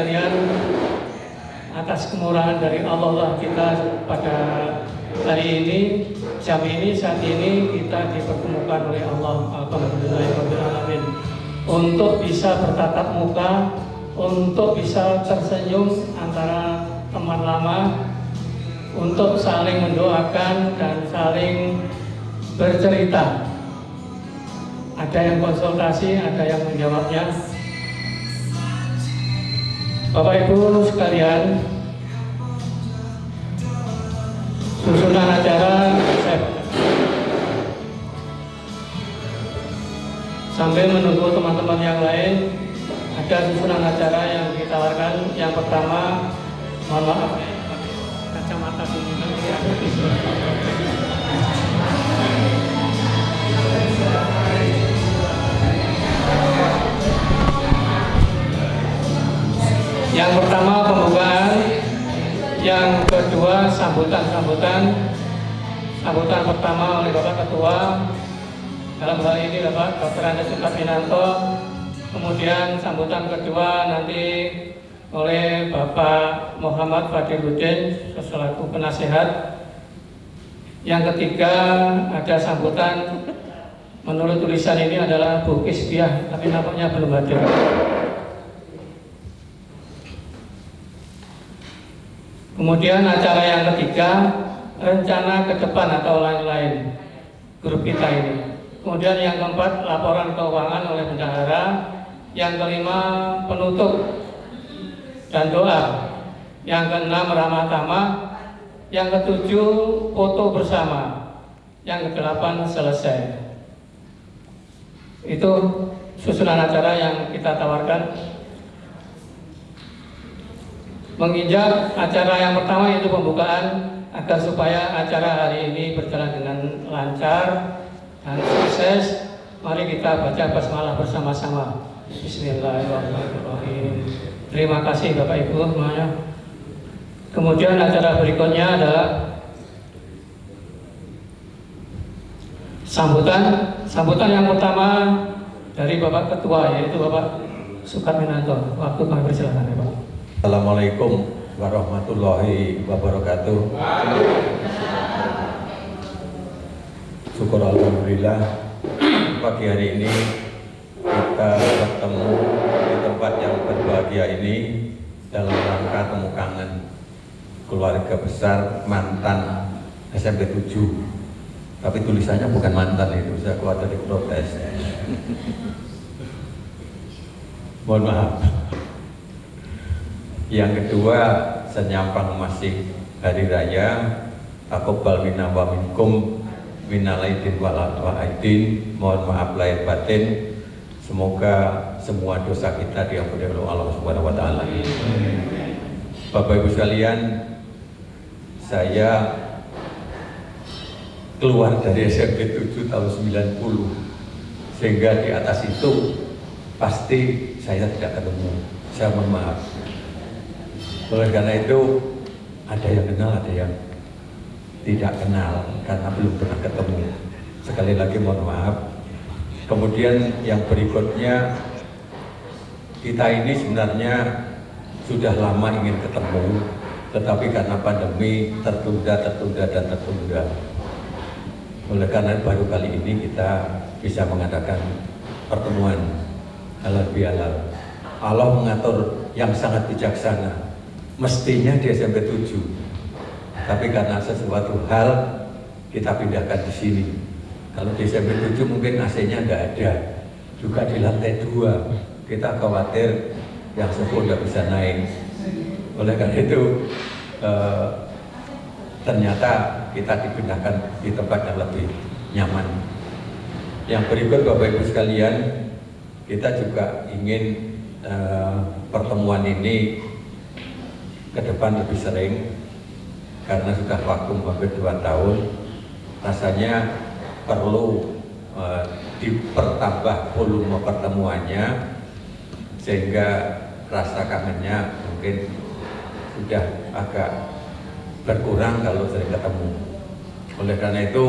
sekalian, atas kemurahan dari Allah lah kita pada hari ini, jam ini, saat ini kita dipertemukan oleh Allah. Alhamdulillahirrahmanirrahim. Untuk bisa bertatap muka, untuk bisa tersenyum antara teman lama, untuk saling mendoakan dan saling bercerita. Ada yang konsultasi, ada yang menjawabnya. Bapak Ibu sekalian, susunan acara sambil menunggu teman-teman yang lain, ada susunan acara yang ditawarkan. Yang pertama, mohon maaf, kacamata dulu. Yang pertama pembukaan, yang kedua sambutan pertama oleh Bapak Ketua, dalam hal ini Bapak Dr. Andes Sukarminanto. Kemudian sambutan kedua nanti oleh Bapak Muhammad Fadiluddin selaku penasehat. Yang ketiga ada sambutan, menurut tulisan ini adalah Bu Kisbiah, tapi nampaknya belum hadir. Kemudian acara yang ketiga, rencana ke depan atau lain-lain grup kita ini. Kemudian yang keempat, laporan keuangan oleh bendahara. Yang kelima, penutup dan doa. Yang keenam, ramah tamah. Yang ketujuh, foto bersama. Yang kedelapan, selesai. Itu susunan acara yang kita tawarkan. Menginjak acara yang pertama yaitu pembukaan, agar supaya acara hari ini berjalan dengan lancar dan sukses, mari kita baca basmalah bersama-sama. Bismillahirrahmanirrahim. Terima kasih Bapak Ibu semuanya. Kemudian acara berikutnya adalah sambutan yang pertama dari Bapak Ketua, yaitu Bapak Sukarminanto. Waktu kami persilakan ya Pak. Assalamualaikum warahmatullahi wabarakatuh. Syukur alhamdulillah pagi hari ini kita bertemu di tempat yang berbahagia ini dalam rangka temu kangen keluarga besar mantan SMP 7. Tapi tulisannya bukan mantan, itu saya khawatir diprotes. Mohon maaf. Yang kedua, senyampang masih hari raya, aqobbal minna wa minkum minal aidin wal aidin. Mohon maaf lahir batin. Semoga semua dosa kita diampuni oleh Allah Subhanahu wa taala. Bapak Ibu sekalian, saya keluar dari SMP 7 tahun 90, sehingga di atas itu pasti saya tidak ketemu. Saya mohon maaf. Oleh karena itu, ada yang kenal, ada yang tidak kenal karena belum pernah ketemu. Sekali lagi mohon maaf. Kemudian yang berikutnya, kita ini sebenarnya sudah lama ingin ketemu, tetapi karena pandemi tertunda. Oleh karena baru kali ini kita bisa mengadakan pertemuan halal bihalal. Allah mengatur yang sangat bijaksana. Mestinya di SMP 7, tapi karena sesuatu hal kita pindahkan di sini. Kalau di SMP 7 mungkin AC-nya nggak ada, juga di lantai 2 kita khawatir yang sepuh nggak bisa naik. Oleh karena itu ternyata kita dipindahkan di tempat yang lebih nyaman. Yang berikut Bapak Ibu sekalian, kita juga ingin pertemuan ini ke depan lebih sering, karena sudah vakum hampir 2 tahun. Rasanya perlu dipertambah volume pertemuannya, sehingga rasa kangennya mungkin sudah agak berkurang kalau sering ketemu. Oleh karena itu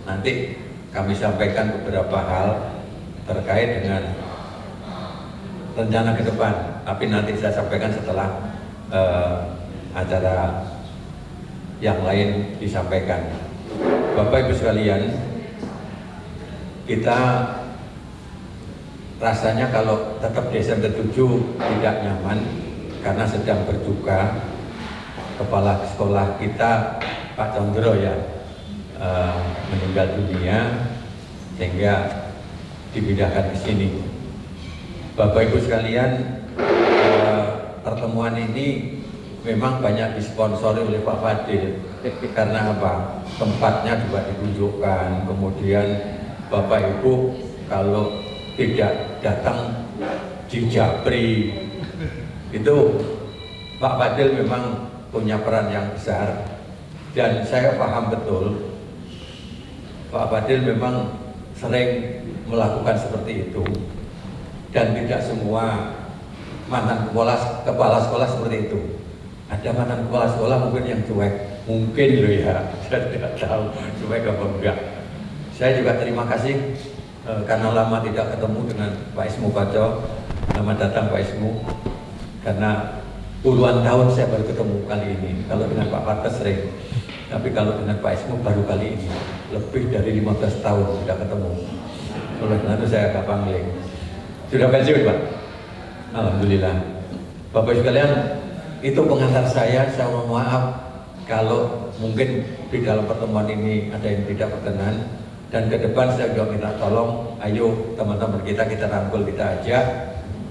nanti kami sampaikan beberapa hal terkait dengan rencana ke depan, tapi nanti saya sampaikan setelah acara yang lain disampaikan. Bapak Ibu sekalian, kita rasanya kalau tetap di SMP 7 tidak nyaman karena sedang berduka kepala sekolah kita Pak Condro ya meninggal dunia sehingga dipindahkan ke sini. Bapak Ibu sekalian, pertemuan ini memang banyak disponsori oleh Pak Fadil. Karena apa? Tempatnya juga ditunjukkan. Kemudian Bapak Ibu kalau tidak datang di Japri, itu Pak Fadil memang punya peran yang besar. Dan saya paham betul Pak Fadil memang sering melakukan seperti itu. Dan tidak semua mantan kepala sekolah seperti itu. Ada mantan kepala sekolah mungkin yang cuek, mungkin loh ya, saya tidak tahu cuek apa enggak. Saya juga terima kasih karena lama tidak ketemu dengan Pak Ismu Baco. Selamat datang Pak Ismu, karena puluhan tahun saya baru ketemu kali ini. Kalau dengan Pak Partes sering, tapi kalau dengan Pak Ismu baru kali ini. Lebih dari 15 tahun sudah ketemu. Oleh karena itu saya agak pangling. Sudah pensiun Pak? Alhamdulillah. Bapak Ibu sekalian, itu pengantar saya mohon maaf kalau mungkin di dalam pertemuan ini ada yang tidak berkenan. Dan ke depan saya juga minta tolong, ayo teman-teman kita rangkul, kita ajak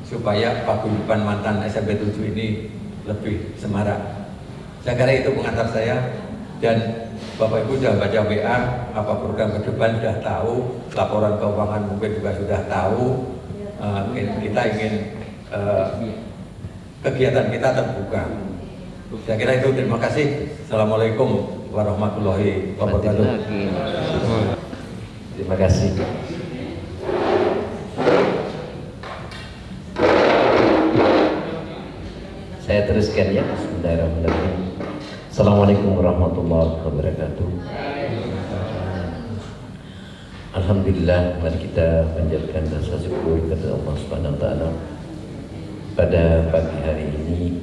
supaya paguyuban mantan SMP 7 ini lebih semarak. Saya kira itu pengantar saya. Dan Bapak Ibu sudah baca WA, apa program ke depan sudah tahu, laporan keuangan mungkin juga sudah tahu. Kita ingin kegiatan kita terbuka. Saya kira itu. Terima kasih. Assalamualaikum warahmatullahi wabarakatuh. Terima kasih. Saya teruskan ya. Bismillahirrahmanirrahim. Assalamualaikum warahmatullahi wabarakatuh. Alhamdulillah, mari kita panjatkan rasa syukur kepada Allah Subhanahu wa taala. Pada pagi hari ini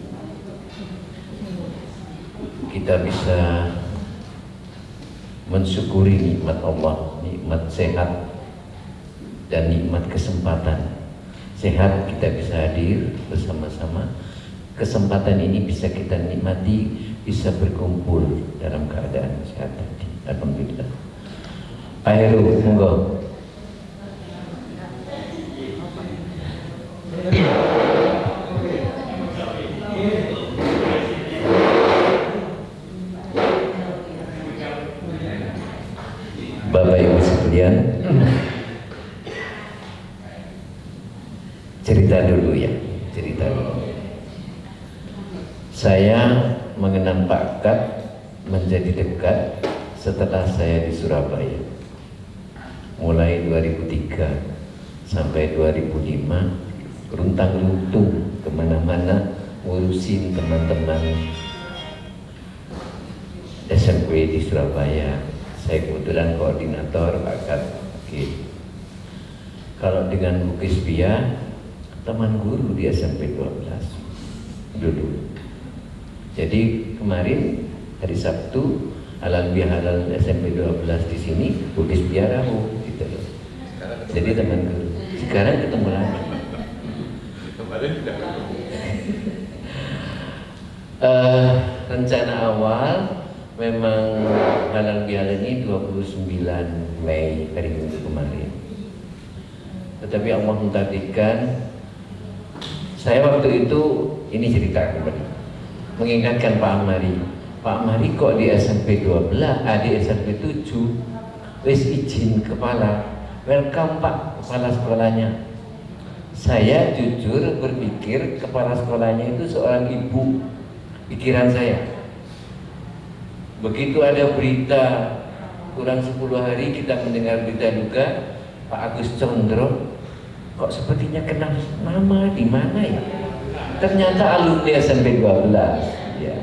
kita bisa mensyukuri nikmat Allah, nikmat sehat dan nikmat kesempatan. Sehat kita bisa hadir bersama-sama. Kesempatan ini bisa kita nikmati, bisa berkumpul dalam keadaan sehat tadi. Alhamdulillah. Pak Heru, monggo. Bapak Ibu sekalian, cerita dulu ya, cerita dulu. Saya mengenal Pak Kat menjadi dekat setelah saya di Surabaya. Mulai 2003 sampai 2005 runtang-runtung kemana-mana ngurusin teman-teman SMP di Surabaya. Saya kebetulan koordinator Pak Kat. Kalau dengan Bukis Bia, teman guru di SMP 12 dulu. Jadi kemarin hari Sabtu halal bihalal SMP 12 di sini, Bukis Bia Rabu gitu loh. Jadi teman guru. Sekarang ketemu lagi. Rencana awal memang halal bihalal ini 29 Mei hari Minggu kemarin. Tetapi Allah mentakdirkan saya waktu itu, ini cerita kembali, mengingatkan Pak Mari kok di SMP 12, di SMP 7 wis izin kepala, welcome Pak kepala sekolahnya. Saya jujur berpikir kepala sekolahnya itu seorang ibu, pikiran saya. Begitu ada berita, kurang 10 hari kita mendengar berita juga Pak Agus Condro kok sepertinya kenal nama di mana ya? Ternyata alumni SMP 12 ya.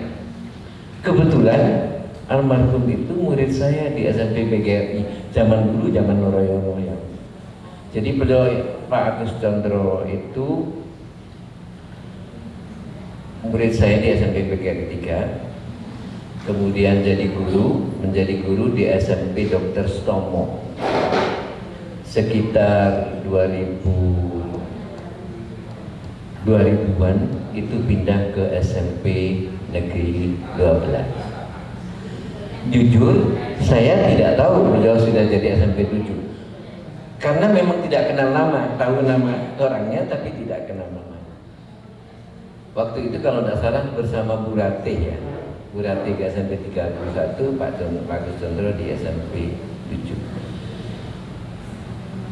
Kebetulan almarhum itu murid saya di SMP PGRI zaman dulu, zaman Loroyo. Jadi beliau Pak Agus Condro itu murid saya di SMP PGRI 3, kemudian menjadi guru di SMP Dr. Stomo sekitar 2000-an itu pindah ke SMP Negeri 12. Jujur, saya tidak tahu beliau sudah jadi SMP 7 karena memang tidak kenal nama, tahu nama orangnya tapi tidak kenal nama. Waktu itu kalau tidak salah bersama Bu Ratih ya, Bu Ratih di SMP 31, Pak Agus Condro di SMP 7.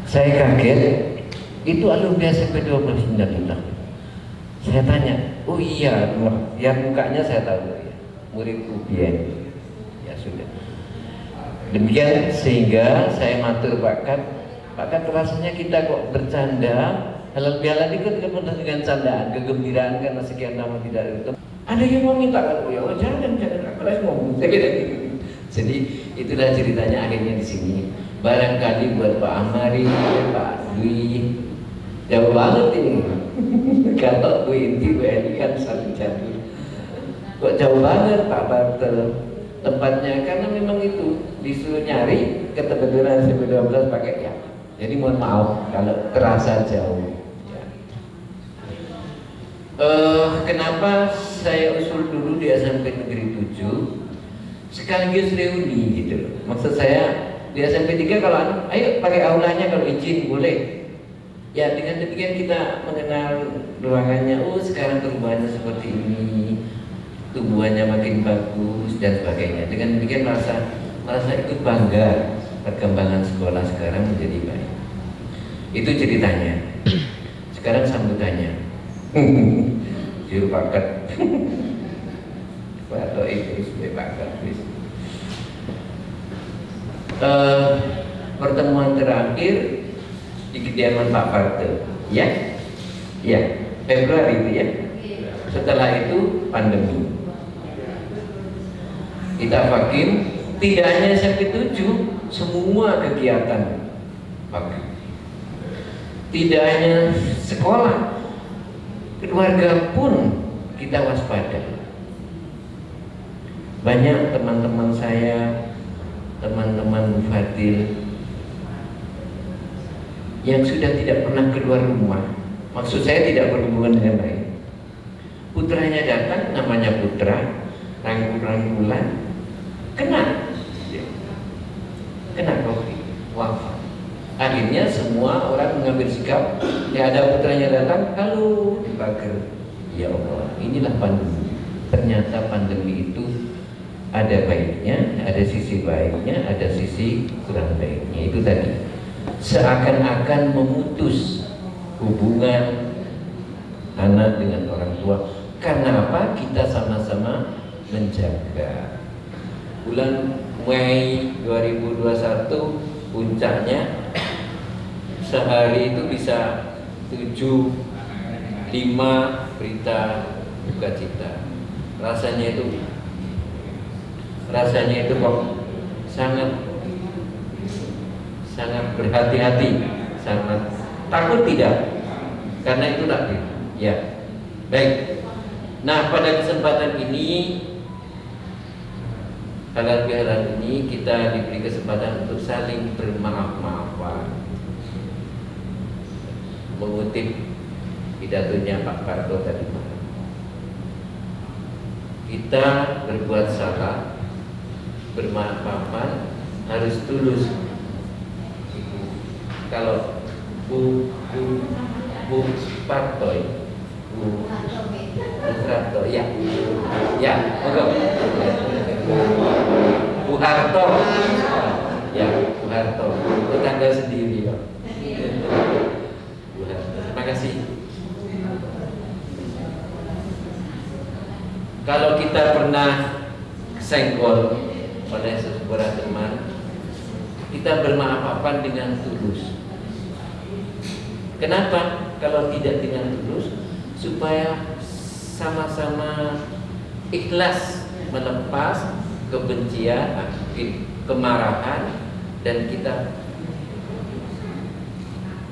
Saya kaget, itu alumni SMP 12 Indah. Saya tanya, oh iya, yang mukanya saya tahu ya, murid UBN. Ya sudah. Demikian sehingga saya matur Pak Kat rasanya kita kok bercanda, halal bihalal ikut kemudian dengan candaan, kegembiraan karena sekian lama tidak ada. Ada yang mau minta kan, oh ya jangan aku lagi ngomong. Jadi itulah ceritanya akhirnya di sini. Barangkali buat Pak Amari, Pak Dwi, jauh banget ini. Kalau Bu Inti, Bu Edi kan saling jatuh. Kok jauh banget Pak Bartel tempatnya, karena memang itu disuruh nyari kebetulan SMP 12 pakai ya. Jadi mohon maaf kalau terasa jauh. Ya. Kenapa saya usul dulu di SMP Negeri 7 sekaligus reuni gitu. Maksud saya di SMP 3 kalau ayo pakai aulanya kalau izin boleh. Ya dengan demikian kita mengenal ruangannya. Oh sekarang perubahannya seperti ini, tumbuhannya makin bagus dan sebagainya. Dengan demikian merasa ikut bangga perkembangan sekolah sekarang menjadi baik. Itu ceritanya. Sekarang sambutannya. Juru paket. Atau itu sebagai paket. Pertemuan terakhir di kediaman Pak Parto, ya, Februari itu ya. Setelah itu pandemi. Kita vakum, tidak hanya SMP 7, semua kegiatan vakum. Tidak hanya sekolah, keluarga pun kita waspada. Banyak teman-teman saya, teman-teman Fadil yang sudah tidak pernah keluar rumah. Maksud saya tidak berhubungan dengan baik. Putranya datang, namanya Putra, rangkul-rangkulan, kena COVID, wafat. Akhirnya semua orang mengambil sikap, ya ada putranya datang, halo, dipager. Ya Allah, inilah pandemi. Ternyata pandemi itu ada baiknya, ada sisi baiknya, ada sisi kurang baiknya. Itu tadi, seakan-akan memutus hubungan anak dengan orang tua. Karena apa? Kita sama-sama menjaga. Bulan Mei 2021 puncaknya sehari itu bisa 7-5 berita duka cita. Rasanya itu kok sangat berhati-hati, sangat takut tidak, karena itu takdir. Ya, baik. Nah pada kesempatan ini, halal bihalal ini kita diberi kesempatan untuk saling bermaaf-maafan. Mengutip pidatonya Pak Parto tadi, kita berbuat salah, bermaaf-maafan, harus tulus. Kalau Bu Parto, Bu Parto, ya, oke. Bu Harto, ya, Bu Harto, tetangga sendiri ya. Bu Harto, terima kasih. Kalau kita pernah senggol oleh seseorang teman, kita bermaaf-maafan dengan tulus. Kenapa? Kalau tidak dengan tulus, supaya sama-sama ikhlas melepas kebencian, kemarahan, dan kita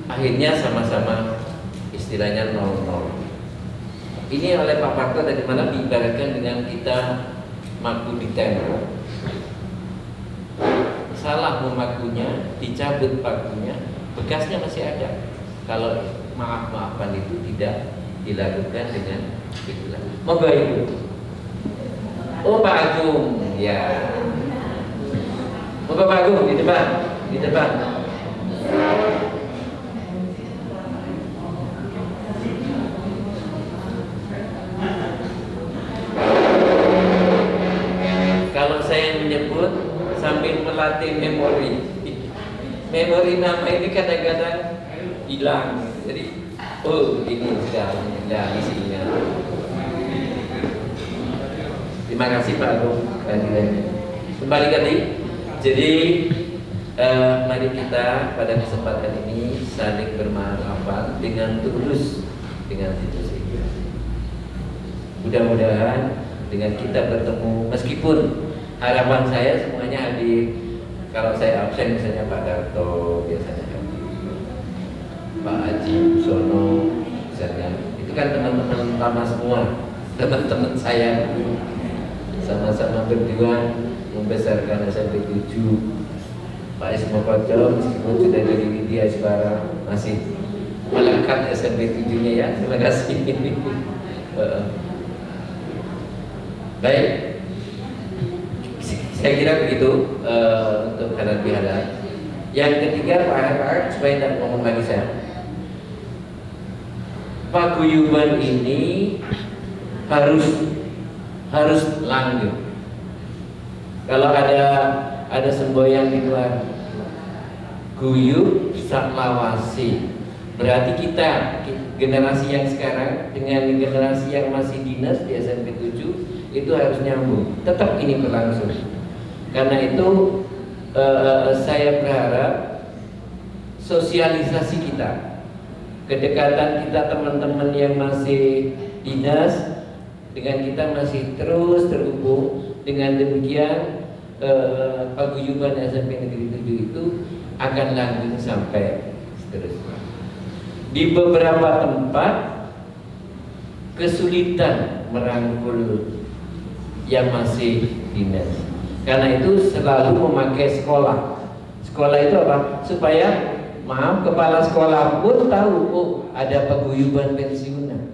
akhirnya sama-sama istilahnya 0-0. Ini oleh Pak Parto tadi malam diibaratkan dengan kita maku di tembok. Salah memakunya, dicabut pakunya, bekasnya masih ada. Kalau maaf-maafan itu tidak dilakukan dengan itulah. Moga Ibu. Oh Pak Agung, ya. Moga Pak Agung di depan, di depan. Kalau saya menyebut sambil melatih memori nama ini kadang-kadang hilang. Jadi, oh ini sudah isinya. Terima kasih Pak Agung kehadirannya. Kembali tadi. Jadi mari kita pada kesempatan ini saling bermaafan dengan tulus, dengan tulus. Mudah-mudahan dengan kita bertemu, meskipun harapan saya semuanya hadir. Kalau saya absen misalnya Pak Darto biasanya hadir, Pak Haji Sono misalnya, itu kan teman-teman lama semua, teman-teman saya sama-sama berjuang membesarkan SMP 7. Pak Ismo Koco meskipun sudah jadi Widya Asbara masih melekat SMP 7-nya ya. Terima kasih. Baik, saya kira begitu untuk halal bihalal. Yang ketiga Pak supaya tidak ngomong lagi saya. Paguyuban ini harus lanjut. Kalau ada semboyan di luar, guyub saklawasi, berarti kita generasi yang sekarang dengan generasi yang masih dinas di SMP 7 itu harus nyambung. Tetap ini berlangsung. Karena itu saya berharap sosialisasi kita, kedekatan kita teman-teman yang masih dinas dengan kita masih terus terhubung. Dengan demikian paguyuban SMP Negeri 7 itu akan lanjut sampai seterusnya. Di beberapa tempat kesulitan merangkul yang masih dinas. Karena itu selalu memakai sekolah. Sekolah itu apa? Supaya kepala sekolah pun tahu ada paguyuban pensiunan.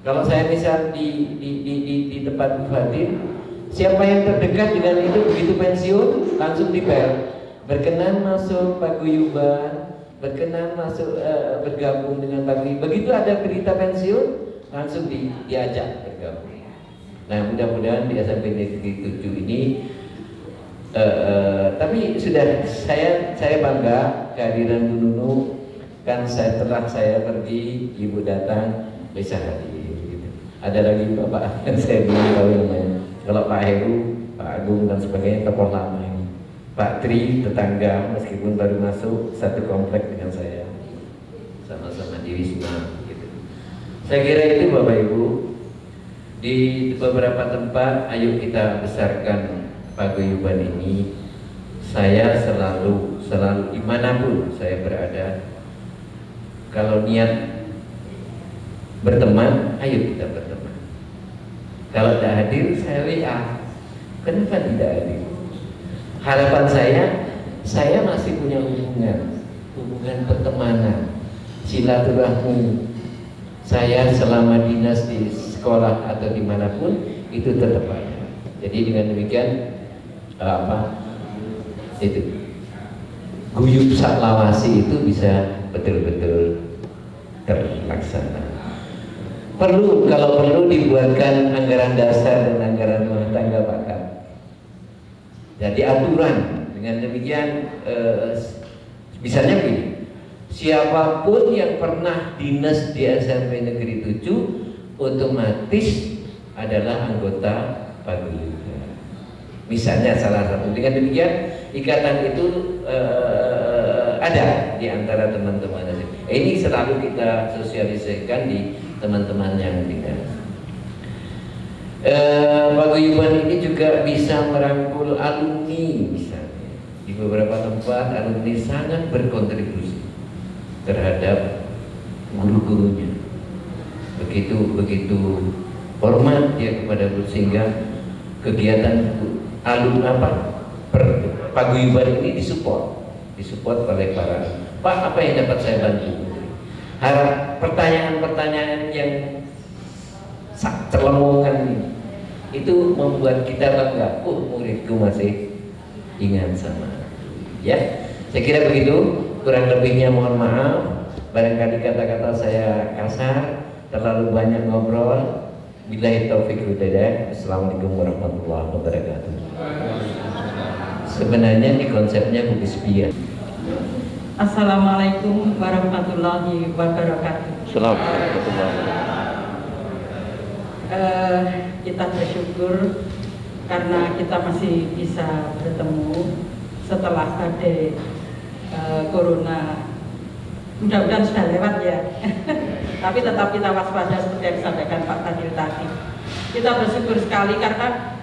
Kalau saya misal di tempat Bu Fatin, siapa yang terdekat dengan itu begitu pensiun langsung dipel, berkenan masuk paguyuban, berkenan masuk bergabung dengan paguyuban. Begitu ada berita pensiun langsung diajak bergabung. Nah mudah-mudahan di SMP Negeri 7 ini, tapi sudah saya bangga kehadiran Bu Nunu. Kan setelah saya pergi, Ibu datang bisa hadir. Ada lagi Bapak saya belum tahu namanya. Kalau Pak Heru, Pak Agung dan sebagainya tokoh lama ini. Pak Tri tetangga meskipun baru masuk satu komplek dengan saya, sama-sama di Wisma. Gitu. Saya kira itu Bapak Ibu. Di beberapa tempat, ayo kita besarkan paguyuban ini. Saya selalu dimanapun saya berada, kalau niat berteman, ayo kita berteman. Kalau tidak hadir, saya WA. Kenapa tidak hadir? Harapan saya masih punya hubungan pertemanan, silaturahmi. Saya selama dinas di sekolah atau dimanapun itu tetap ada. Jadi dengan demikian itu guyub saklawasi itu bisa betul-betul terlaksana. Kalau perlu dibuatkan anggaran dasar dan anggaran rumah tangga Pak. Jadi aturan dengan demikian misalnya begini, siapapun yang pernah dinas di SMP Negeri 7 otomatis adalah anggota paguyuban. Misalnya salah satu. Dengan demikian ikatan itu ada di antara teman-teman. Ini selalu kita sosialisasikan di teman-teman yang dinas. Paguyuban ini juga bisa merangkul alumni misalnya. Di beberapa tempat alumni sangat berkontribusi terhadap guru-gurunya. begitu hormat ya kepada guru, sehingga kegiatan paguyuban ini disupport oleh para Pak. Apa yang dapat saya bantu? Harap pertanyaan-pertanyaan yang terlemongan itu membuat kita bangga. Muridku masih ingat sama ya. Saya kira begitu, kurang lebihnya mohon maaf. Barangkali kata-kata saya kasar, terlalu banyak ngobrol. Billahi taufiq wal hidayah. Assalamualaikum warahmatullahi wabarakatuh. Sebenarnya ini konsepnya Bugis Biar. Assalamualaikum warahmatullahi wabarakatuh. Kita bersyukur karena kita masih bisa bertemu setelah badai corona. Mudah-mudahan sudah lewat ya. Tapi tetap kita waspada seperti yang disampaikan Pak Fadil tadi. Kita bersyukur sekali karena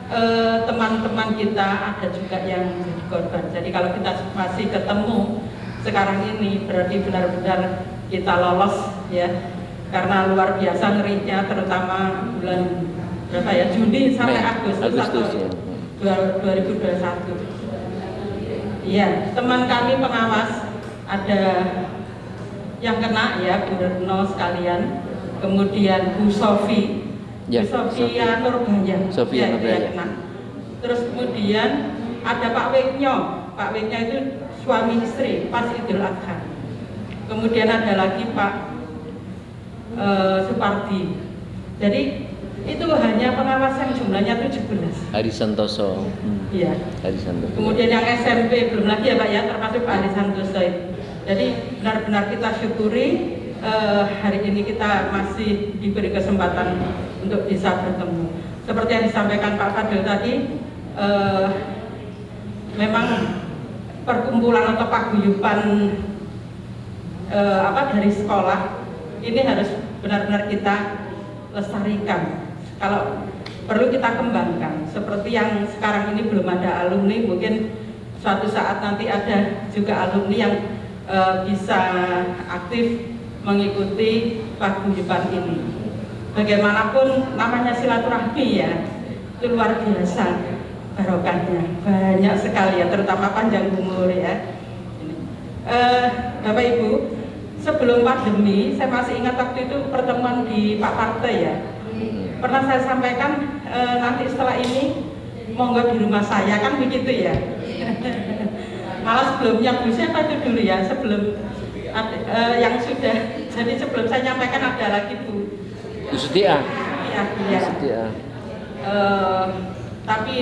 teman-teman kita ada juga yang jadi korban. Jadi kalau kita masih ketemu sekarang ini berarti benar-benar kita lolos ya. Karena luar biasa ngerinya, terutama bulan berapa ya, Juni sampai Agustus ya. 2021. Iya, teman kami pengawas ada yang kena ya, Bu Retno sekalian, kemudian Bu Sofi, Ya, Bu Sofia Nurbaya, Sofia Nurbaya. kena. Terus kemudian ada Pak Weknyo, Pak Weknyo itu suami istri pas Idul Adha. Kemudian ada lagi Pak Supardi. Jadi itu hanya pengawas yang jumlahnya 17. Ari Santoso. Iya. Ari Santoso. Kemudian yang SMP belum lagi ya Pak ya, termasuk Pak Ari Santoso itu. Jadi benar-benar kita syukuri hari ini kita masih diberi kesempatan untuk bisa bertemu. Seperti yang disampaikan Pak Fadil tadi, memang perkumpulan atau paguyuban dari sekolah ini harus benar-benar kita lestarikan. Kalau perlu kita kembangkan. Seperti yang sekarang ini belum ada alumni, mungkin suatu saat nanti ada juga alumni yang bisa aktif mengikuti paguyuban ini. Bagaimanapun namanya silaturahmi ya, itu luar biasa barokahnya, banyak sekali ya, terutama panjang umur ya. Bapak Ibu, sebelum pandemi saya masih ingat waktu itu pertemuan di Pak Partai ya. Pernah saya sampaikan nanti setelah ini monggo di rumah saya, kan begitu ya. Malah sebelumnya Bu siapa itu dulu ya, sebelum yang sudah, jadi sebelum saya nyampaikan ada lagi Bu Setia. Iya. Tapi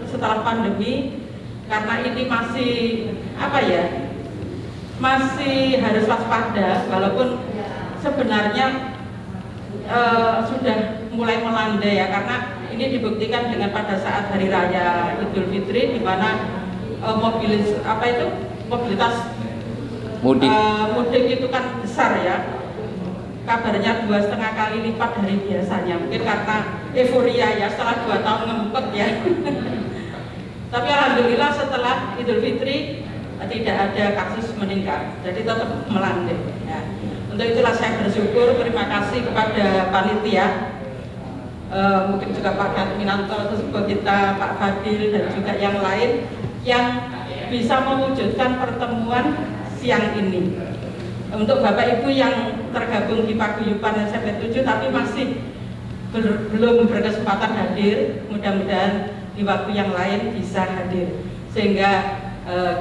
setelah pandemi, karena ini masih masih harus waspada, walaupun sebenarnya sudah mulai melandai ya, karena ini dibuktikan dengan pada saat hari raya Idul Fitri di mana mobilitas mudik itu kan besar ya, kabarnya 2,5 kali lipat dari biasanya, mungkin karena euforia ya setelah 2 tahun ngempet ya. Tapi alhamdulillah setelah Idul Fitri tidak ada kasus meningkat, jadi tetap melandai ya. Untuk itulah saya bersyukur, terima kasih kepada panitia, mungkin juga Pak Gatminanto, terus kita Pak Fadil dan juga yang lain yang bisa mewujudkan pertemuan siang ini. Untuk Bapak Ibu yang tergabung di paguyuban SMP 7 tapi masih belum berkesempatan hadir, mudah-mudahan di waktu yang lain bisa hadir sehingga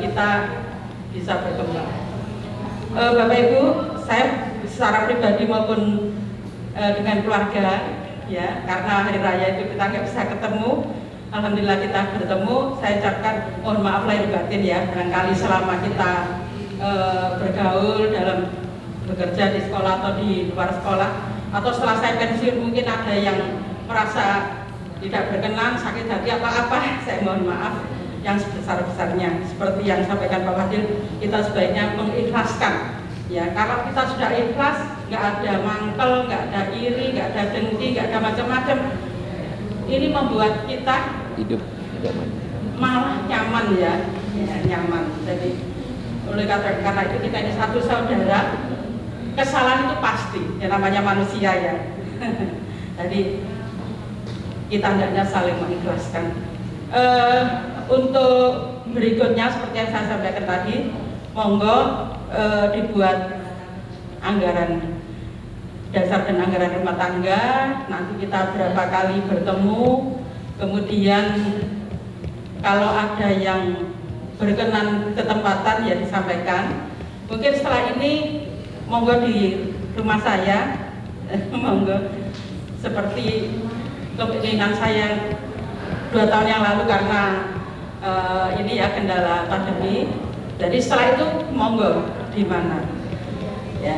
kita bisa bertemu. Bapak Ibu, saya secara pribadi maupun dengan keluarga ya, karena hari raya itu kita nggak bisa ketemu, alhamdulillah kita bertemu. Saya ucapkan mohon maaf lahir batin ya, barangkali selama kita bergaul dalam bekerja di sekolah atau di luar sekolah, atau setelah saya pensiun mungkin ada yang merasa tidak berkenan, sakit hati apa-apa, saya mohon maaf yang sebesar-besarnya. Seperti yang disampaikan Pak Fadil, kita sebaiknya mengikhlaskan ya. Kalau kita sudah ikhlas, nggak ada mangkel, nggak ada iri, nggak ada dengki, nggak ada macam-macam, ini membuat kita hidup malah nyaman ya, nyaman. Jadi oleh karena itu kita ini satu saudara. Kesalahan itu pasti, ya namanya manusia ya. Jadi kita hendaknya saling mengikhlaskan. Untuk berikutnya seperti yang saya sampaikan tadi, monggo dibuat anggaran dasar dan anggaran rumah tangga. Nanti kita berapa kali bertemu, kemudian kalau ada yang berkenan ketempatan ya disampaikan. Mungkin setelah ini monggo di rumah saya, monggo seperti keinginan saya 2 tahun yang lalu karena ini ya kendala pandemi. Jadi setelah itu monggo di mana ya.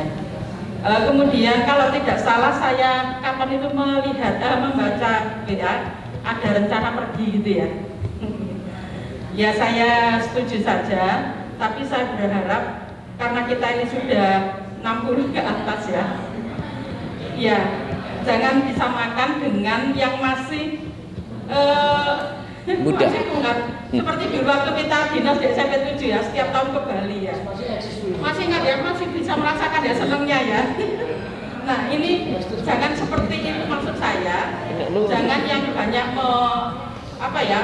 Kemudian kalau tidak salah saya kapan itu melihat membaca WA ada rencana pergi gitu ya. Ya saya setuju saja, tapi saya berharap karena kita ini sudah 60 ke atas ya. Ya, jangan disamakan dengan yang masih muda. masih muda. Seperti dulu waktu kita dinas di SMP 7 ya, setiap tahun ke Bali ya. Masih ingat ya, masih bisa merasakan ya senangnya ya. Nah ini jangan seperti itu maksud saya. Jangan yang banyak iya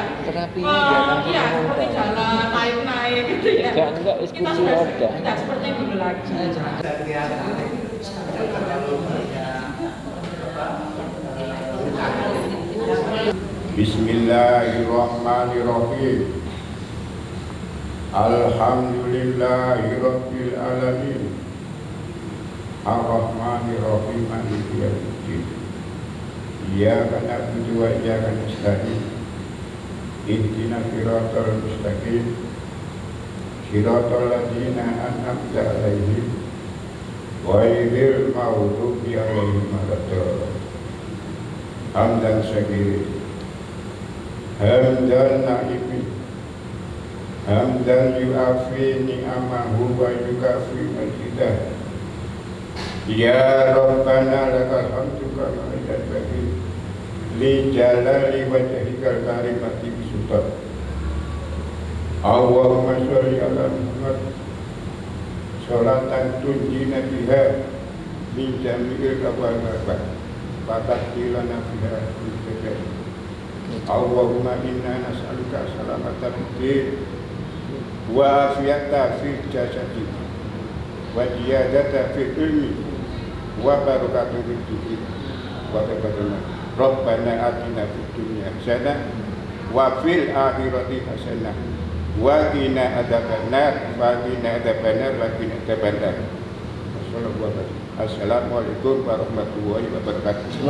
seperti jalan naik-naik gitu ya. Kita sudah tidak seperti dulu lagi. Bismillahirrahmanirrahim. Alhamdulillahirabbil alamin. Ar-Rahmanir-Rahim. Maliki yaumiddin. Iyyaka na'budu wa iyyaka nasta'in. Ihdinas siratal mustaqim. Siratal ladzina an'amta 'alaihim ghairil maghdubi 'alaihim waladdallin. Hamdan syakirin, hamdan na'imin, hamdan yu'afi ni'amahu wa yukafi majidah. Ya Rabbana lakal hamdu kama yanbaghi li jalali wajhikal karimati bisultan. Allahumma sholli ala Muhammad sholatan tunjina biha min jami'il kafarat fatakilana fiha kulli. Allahumma inna nas'aluka salamatan fid wa afiyata fil jasadi wa ziyadata fil ilmi wa barakatuh fil rizqi wa tabadana. Rabbana atina fid dunya hasanah wa fil akhirati hasanah wa qina adzabannar wa qina adzabannar wa qina adzabannar. Assalamualaikum warahmatullahi wabarakatuh.